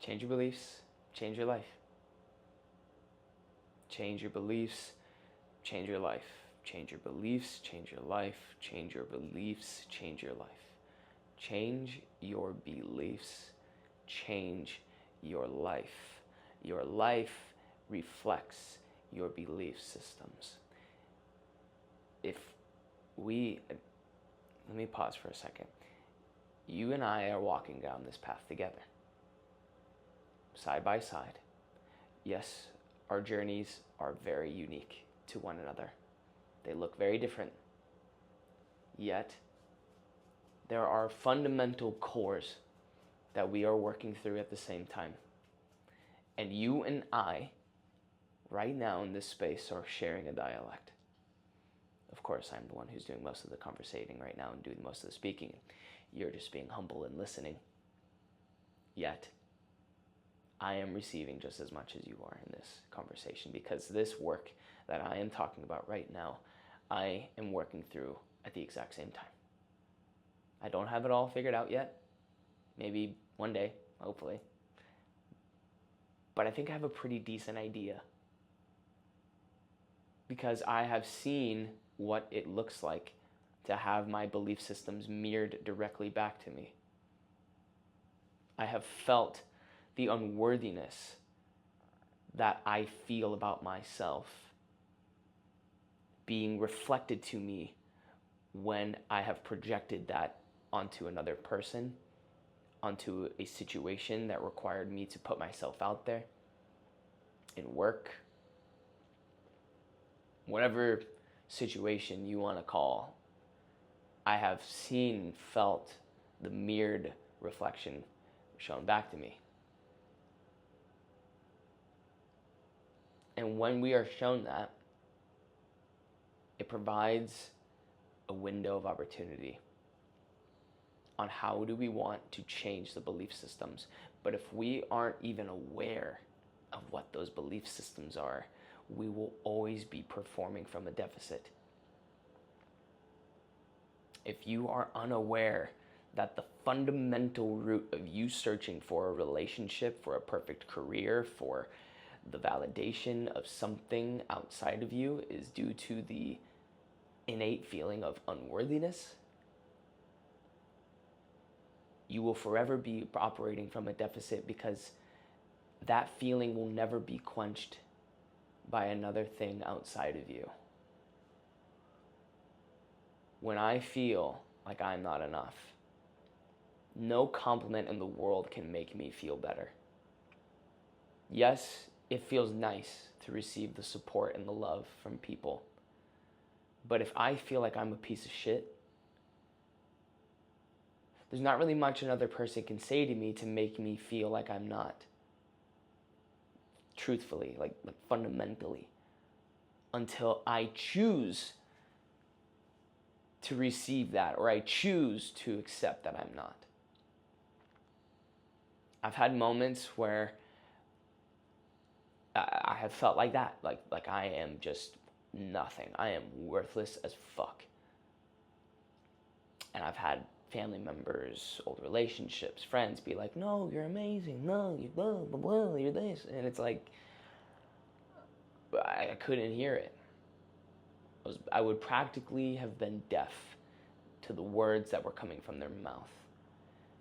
Change your beliefs, change your life. Change your beliefs, change your life. Change your beliefs, change your life. Change your beliefs, change your life. Change your beliefs, change your life. Your life reflects your belief systems. Let me pause for a second. You and I are walking down this path together, side by side. Yes, our journeys are very unique to one another. They look very different. Yet, there are fundamental cores that we are working through at the same time. And you and I, right now in this space, are sharing a dialect. Of course, I'm the one who's doing most of the conversating right now and doing most of the speaking. You're just being humble and listening. Yet, I am receiving just as much as you are in this conversation, because this work that I am talking about right now, I am working through at the exact same time. I don't have it all figured out yet. Maybe one day, hopefully. But I think I have a pretty decent idea, because I have seen what it looks like to have my belief systems mirrored directly back to me. I have felt the unworthiness that I feel about myself being reflected to me when I have projected that onto another person, onto a situation that required me to put myself out there, in work, whatever situation you want to call. I have seen, felt the mirrored reflection shown back to me. And when we are shown that, it provides a window of opportunity on how do we want to change the belief systems. But if we aren't even aware of what those belief systems are, we will always be performing from a deficit. If you are unaware that the fundamental root of you searching for a relationship, for a perfect career, for the validation of something outside of you is due to the innate feeling of unworthiness, you will forever be operating from a deficit, because that feeling will never be quenched by another thing outside of you. When I feel like I'm not enough, no compliment in the world can make me feel better. Yes, it feels nice to receive the support and the love from people. But if I feel like I'm a piece of shit, there's not really much another person can say to me to make me feel like I'm not. Truthfully, like fundamentally. Until I choose to receive that, or I choose to accept that I'm not. I've had moments where I have felt like that, like I am just nothing. I am worthless as fuck. And I've had family members, old relationships, friends be like, no, you're amazing. No, you're blah, blah, blah, you're this. And it's like, I couldn't hear it. I would practically have been deaf to the words that were coming from their mouth,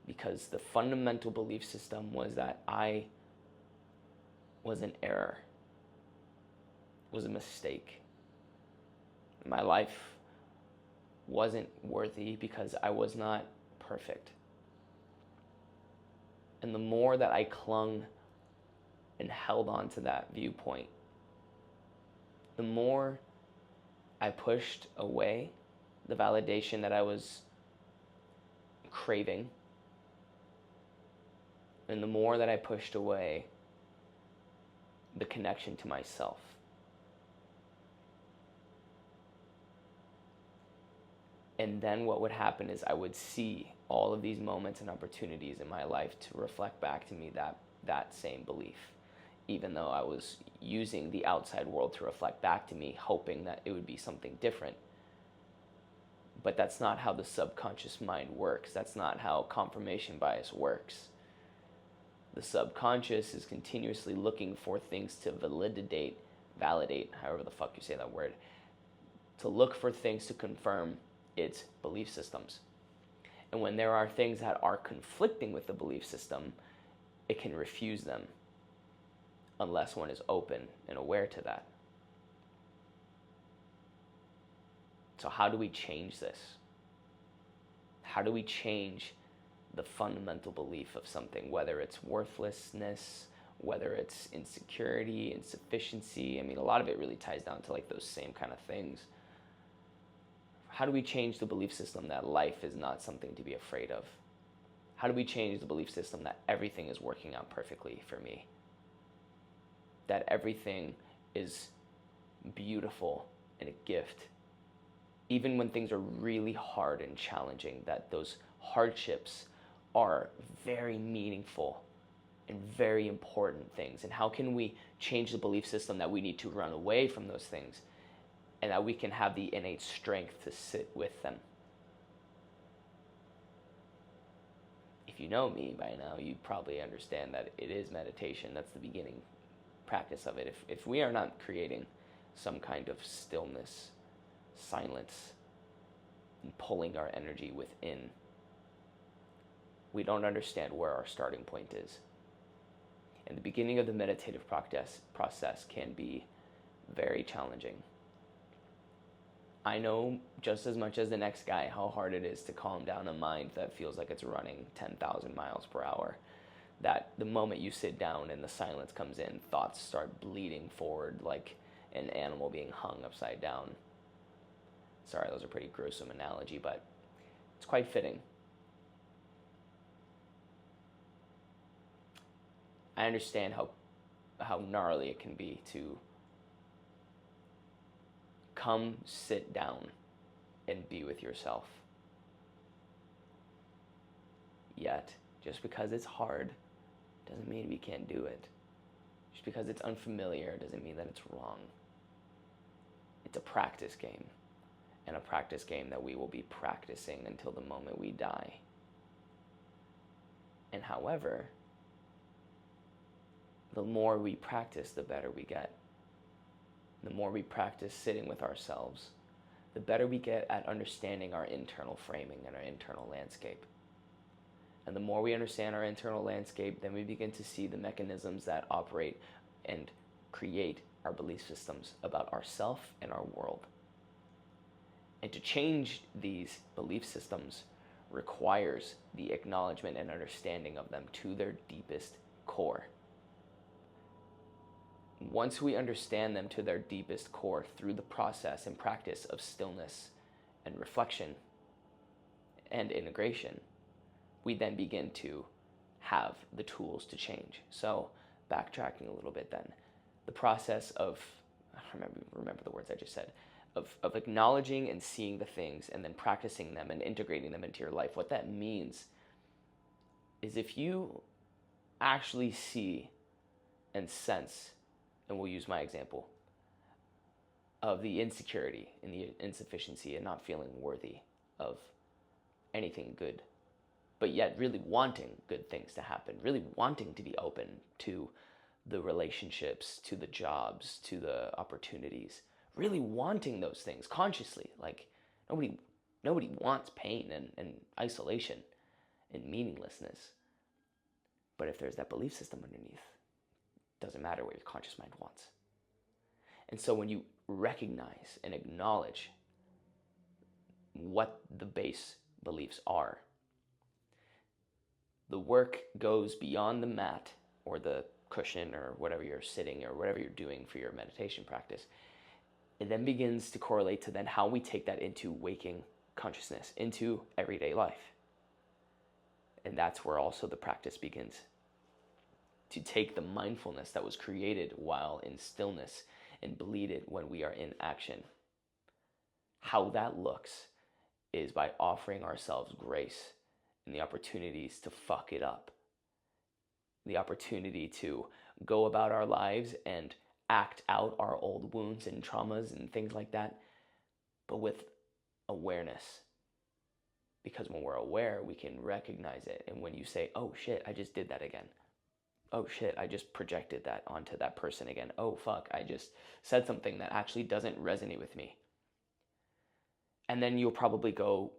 because the fundamental belief system was that I was an error, was a mistake. My life wasn't worthy because I was not perfect. And the more that I clung and held on to that viewpoint, the more I pushed away the validation that I was craving, and the more that I pushed away the connection to myself. And then what would happen is I would see all of these moments and opportunities in my life to reflect back to me that same belief, even though I was using the outside world to reflect back to me, hoping that it would be something different. But that's not how the subconscious mind works. That's not how confirmation bias works. The subconscious is continuously looking for things to validate, however the fuck you say that word, to look for things to confirm its belief systems. And when there are things that are conflicting with the belief system, it can refuse them unless one is open and aware to that. So how do we change this? How do we change the fundamental belief of something, whether it's worthlessness, whether it's insecurity, insufficiency? I mean, a lot of it really ties down to like those same kind of things. How do we change the belief system that life is not something to be afraid of? How do we change the belief system that everything is working out perfectly for me? That everything is beautiful and a gift. Even when things are really hard and challenging, that those hardships are very meaningful and very important things. And how can we change the belief system that we need to run away from those things and that we can have the innate strength to sit with them? If you know me by now, you probably understand that it is meditation. That's the beginning practice of it. If we are not creating some kind of stillness, silence, and pulling our energy within, we don't understand where our starting point is. And the beginning of the meditative process can be very challenging. I know just as much as the next guy how hard it is to calm down a mind that feels like it's running 10,000 miles per hour. That the moment you sit down and the silence comes in, thoughts start bleeding forward like an animal being hung upside down. Sorry, those are pretty gruesome analogy, but it's quite fitting. I understand how gnarly it can be to come sit down and be with yourself. Yet, just because it's hard doesn't mean we can't do it. Just because it's unfamiliar doesn't mean that it's wrong. It's a practice game, and a practice game that we will be practicing until the moment we die. And however, the more we practice, the better we get. The more we practice sitting with ourselves, the better we get at understanding our internal framing and our internal landscape. And the more we understand our internal landscape, then we begin to see the mechanisms that operate and create our belief systems about ourselves and our world. And to change these belief systems requires the acknowledgement and understanding of them to their deepest core. Once we understand them to their deepest core through the process and practice of stillness and reflection and integration, we then begin to have the tools to change. So, backtracking a little bit then, the process of, remember the words I just said, of acknowledging and seeing the things and then practicing them and integrating them into your life. What that means is if you actually see and sense, and we'll use my example, of the insecurity and the insufficiency and not feeling worthy of anything good, but yet really wanting good things to happen, really wanting to be open to the relationships, to the jobs, to the opportunities, really wanting those things consciously. Like nobody wants pain and isolation and meaninglessness. But if there's that belief system underneath, it doesn't matter what your conscious mind wants. And so when you recognize and acknowledge what the base beliefs are, the work goes beyond the mat or the cushion or whatever you're sitting or whatever you're doing for your meditation practice. It then begins to correlate to then how we take that into waking consciousness, into everyday life. And that's where also the practice begins. To take the mindfulness that was created while in stillness and bleed it when we are in action. How that looks is by offering ourselves grace and the opportunities to fuck it up. The opportunity to go about our lives and act out our old wounds and traumas and things like that, but with awareness. Because when we're aware, we can recognize it. And when you say, oh shit, I just did that again, oh shit, I just projected that onto that person again. Oh fuck, I just said something that actually doesn't resonate with me. And then you'll probably go,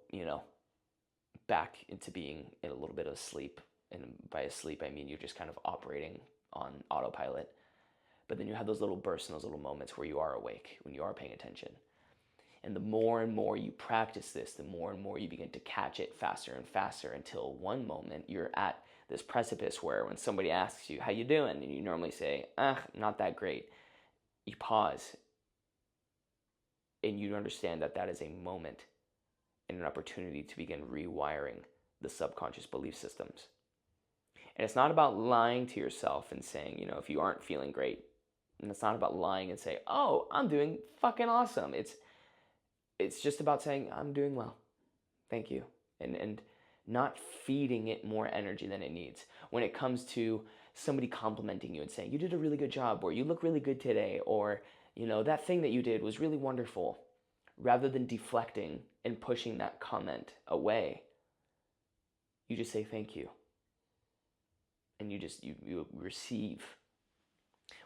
back into being in a little bit of sleep. And by asleep, I mean you're just kind of operating on autopilot. But then you have those little bursts and those little moments where you are awake, when you are paying attention. And the more and more you practice this, the more and more you begin to catch it faster and faster, until one moment you're at this precipice where when somebody asks you, how you doing? And you normally say, not that great. You pause and you understand that that is a moment and an opportunity to begin rewiring the subconscious belief systems. And it's not about lying to yourself and saying, if you aren't feeling great, and it's not about lying and say, oh, I'm doing fucking awesome. It's just about saying, I'm doing well. Thank you. And not feeding it more energy than it needs. When it comes to somebody complimenting you and saying, you did a really good job, or you look really good today, or, that thing that you did was really wonderful, rather than deflecting and pushing that comment away, you just say thank you. And you receive.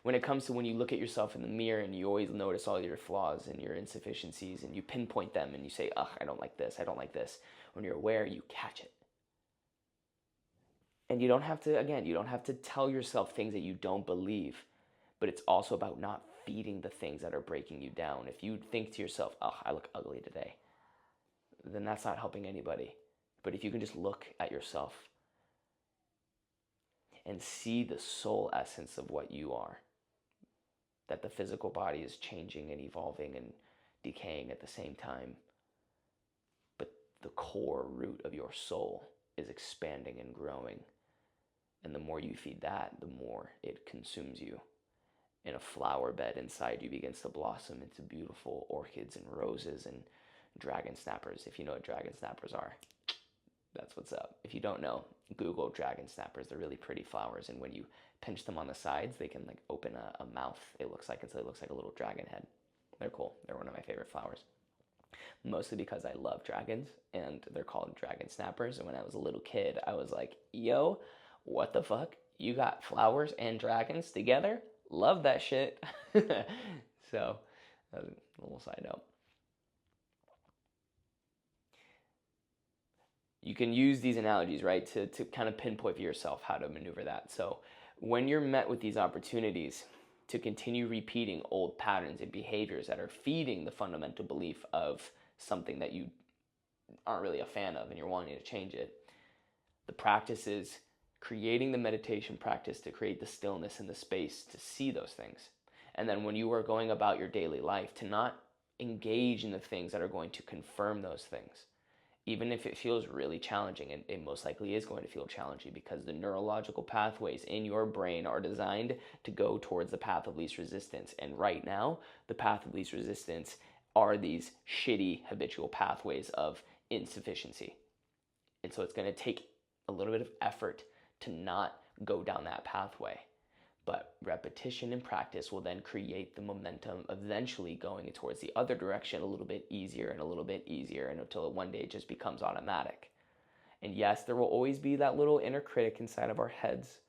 When it comes to when you look at yourself in the mirror and you always notice all your flaws and your insufficiencies and you pinpoint them and you say, ugh, I don't like this, I don't like this. When you're aware, you catch it. And you don't have to tell yourself things that you don't believe, but it's also about not feeding the things that are breaking you down. If you think to yourself, ugh, I look ugly today, then that's not helping anybody. But if you can just look at yourself and see the soul essence of what you are, that the physical body is changing and evolving and decaying at the same time, but the core root of your soul is expanding and growing. And the more you feed that, the more it consumes you. And a flower bed inside you begins to blossom into beautiful orchids and roses and dragon snappers. If you know what dragon snappers are, that's what's up. If you don't know, Google dragon snappers. They're really pretty flowers, and when you pinch them on the sides, they can open a mouth. It looks like a little dragon head. They're cool. They're one of my favorite flowers. Mostly because I love dragons, and they're called dragon snappers. And when I was a little kid, I was like, yo, what the fuck? You got flowers and dragons together? Love that shit. So, that's a little side note. You can use these analogies, right, to kind of pinpoint for yourself how to maneuver that. So when you're met with these opportunities to continue repeating old patterns and behaviors that are feeding the fundamental belief of something that you aren't really a fan of and you're wanting to change it, the practice is creating the meditation practice to create the stillness and the space to see those things. And then when you are going about your daily life, to not engage in the things that are going to confirm those things. Even if it feels really challenging, and it most likely is going to feel challenging, because the neurological pathways in your brain are designed to go towards the path of least resistance. And right now, the path of least resistance are these shitty habitual pathways of insufficiency. And so it's going to take a little bit of effort to not go down that pathway. But repetition and practice will then create the momentum, eventually going towards the other direction a little bit easier and a little bit easier, and until one day it just becomes automatic. And yes, there will always be that little inner critic inside of our heads.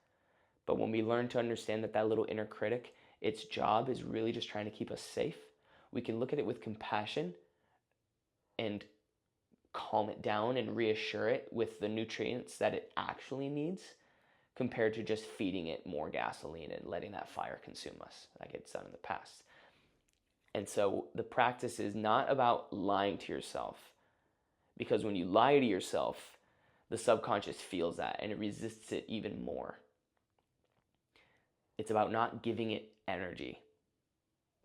But when we learn to understand that little inner critic, its job is really just trying to keep us safe, we can look at it with compassion and calm it down and reassure it with the nutrients that it actually needs, compared to just feeding it more gasoline and letting that fire consume us like it's done in the past. And so the practice is not about lying to yourself, because when you lie to yourself, the subconscious feels that and it resists it even more. It's about not giving it energy,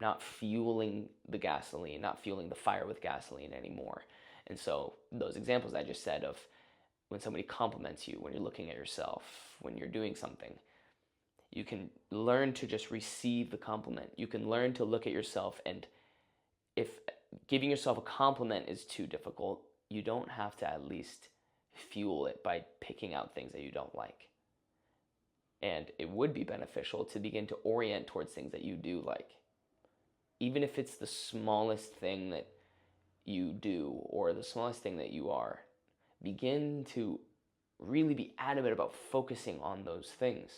not fueling the gasoline, not fueling the fire with gasoline anymore. And so those examples I just said of when somebody compliments you, when you're looking at yourself, when you're doing something, you can learn to just receive the compliment. You can learn to look at yourself, and if giving yourself a compliment is too difficult, you don't have to at least fuel it by picking out things that you don't like. And it would be beneficial to begin to orient towards things that you do like. Even if it's the smallest thing that you do or the smallest thing that you are, begin to really be adamant about focusing on those things.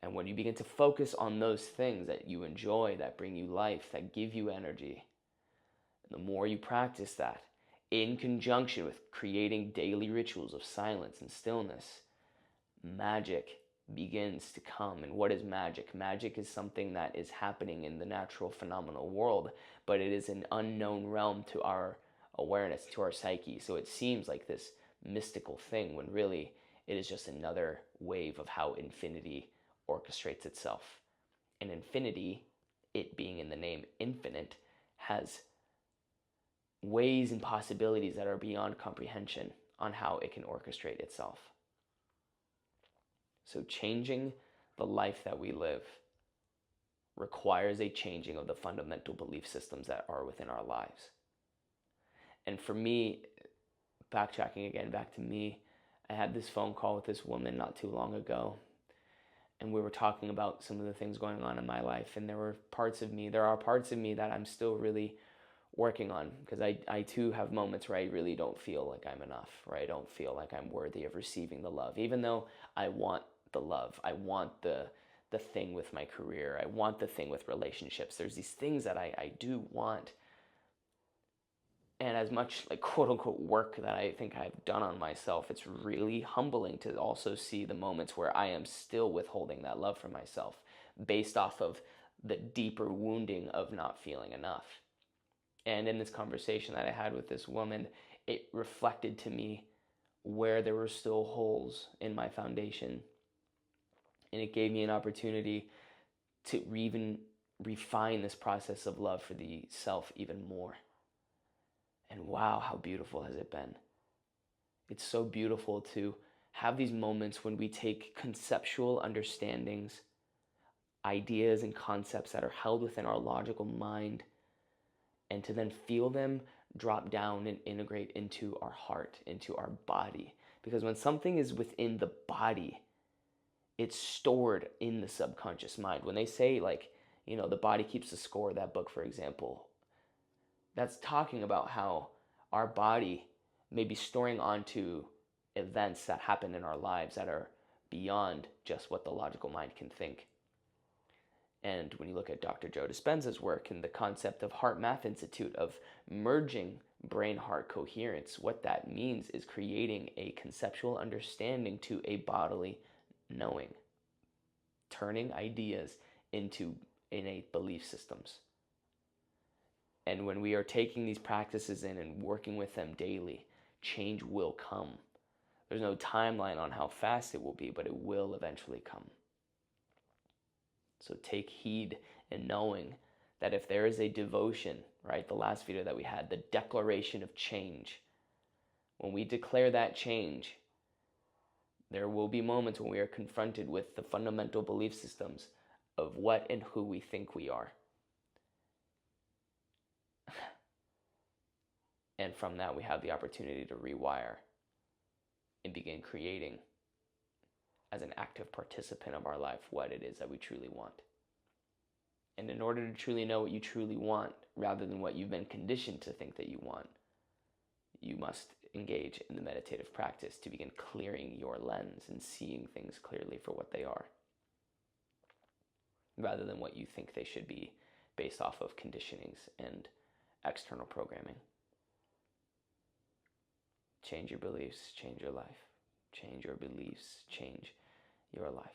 And when you begin to focus on those things that you enjoy, that bring you life, that give you energy, the more you practice that, in conjunction with creating daily rituals of silence and stillness, magic begins to come. And what is magic? Magic is something that is happening in the natural phenomenal world, but it is an unknown realm to our awareness, to our psyche. So it seems like this mystical thing when really it is just another wave of how infinity orchestrates itself. And infinity, it being in the name infinite, has ways and possibilities that are beyond comprehension on how it can orchestrate itself. So changing the life that we live requires a changing of the fundamental belief systems that are within our lives. And for me, backtracking again back to me, I had this phone call with this woman not too long ago, and we were talking about some of the things going on in my life, and there are parts of me that I'm still really working on, because I too have moments where I really don't feel like I'm enough, where I don't feel like I'm worthy of receiving the love, even though I want the love. I want the thing with my career. I want the thing with relationships. There's these things that I do want. And as much like quote unquote work that I think I've done on myself, it's really humbling to also see the moments where I am still withholding that love for myself based off of the deeper wounding of not feeling enough. And in this conversation that I had with this woman, it reflected to me where there were still holes in my foundation. And it gave me an opportunity to even refine this process of love for the self even more. And wow, how beautiful has it been. It's so beautiful to have these moments when we take conceptual understandings, ideas and concepts that are held within our logical mind, and to then feel them drop down and integrate into our heart, into our body. Because when something is within the body, it's stored in the subconscious mind. When they say, like, the body keeps the score, that book, for example, that's talking about how our body may be storing onto events that happen in our lives that are beyond just what the logical mind can think. And when you look at Dr. Joe Dispenza's work and the concept of Heart Math Institute of merging brain-heart coherence, what that means is creating a conceptual understanding to a bodily knowing, turning ideas into innate belief systems. And when we are taking these practices in and working with them daily, change will come. There's no timeline on how fast it will be, but it will eventually come. So take heed in knowing that if there is a devotion, right, the last video that we had, the declaration of change, when we declare that change, there will be moments when we are confronted with the fundamental belief systems of what and who we think we are. And from that, we have the opportunity to rewire and begin creating, as an active participant of our life, what it is that we truly want. And in order to truly know what you truly want, rather than what you've been conditioned to think that you want, you must engage in the meditative practice to begin clearing your lens and seeing things clearly for what they are, rather than what you think they should be based off of conditionings and external programming. Change your beliefs, change your life. Change your beliefs, change your life.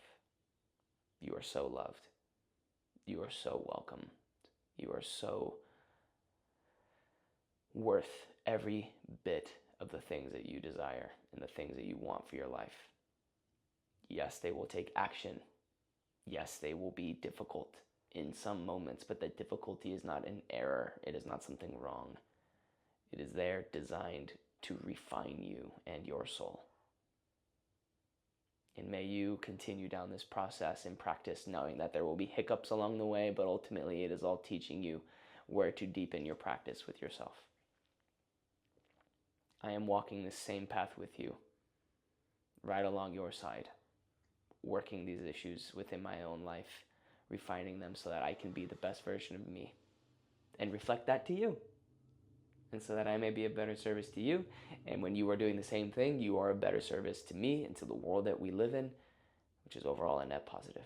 You are so loved. You are so welcome. You are so worth every bit of the things that you desire and the things that you want for your life. Yes, they will take action. Yes, they will be difficult in some moments, but the difficulty is not an error. It is not something wrong. It is there designed to refine you and your soul. And may you continue down this process in practice, knowing that there will be hiccups along the way, but ultimately it is all teaching you where to deepen your practice with yourself. I am walking this same path with you, right along your side, working these issues within my own life, refining them so that I can be the best version of me and reflect that to you. And so that I may be a better service to you. And when you are doing the same thing, you are a better service to me and to the world that we live in, which is overall a net positive.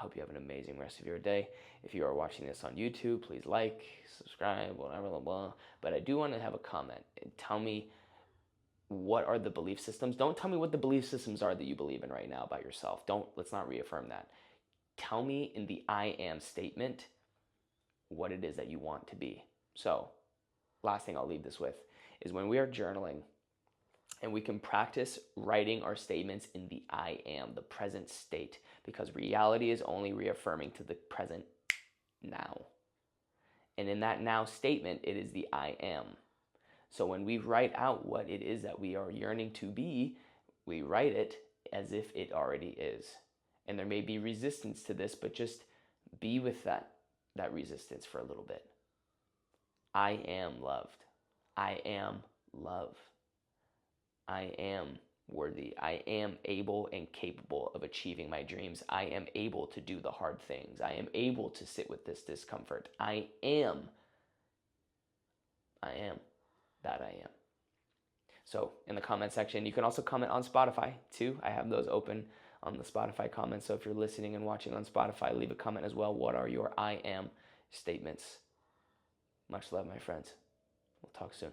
I hope you have an amazing rest of your day. If you are watching this on YouTube, please like, subscribe, whatever, blah, blah. But I do want to have a comment and tell me, what are the belief systems? Don't tell me what the belief systems are that you believe in right now about yourself. Let's not reaffirm that. Tell me in the I am statement what it is that you want to be. So, last thing I'll leave this with is when we are journaling, and we can practice writing our statements in the I am, the present state, because reality is only reaffirming to the present now. And in that now statement, it is the I am. So when we write out what it is that we are yearning to be, we write it as if it already is. And there may be resistance to this, but just be with that resistance for a little bit. I am loved. I am love. I am worthy. I am able and capable of achieving my dreams. I am able to do the hard things. I am able to sit with this discomfort. I am that I am. So in the comment section, you can also comment on Spotify too. I have those open on the Spotify comments. So if you're listening and watching on Spotify, leave a comment as well. What are your I am statements? Much love, my friends. We'll talk soon.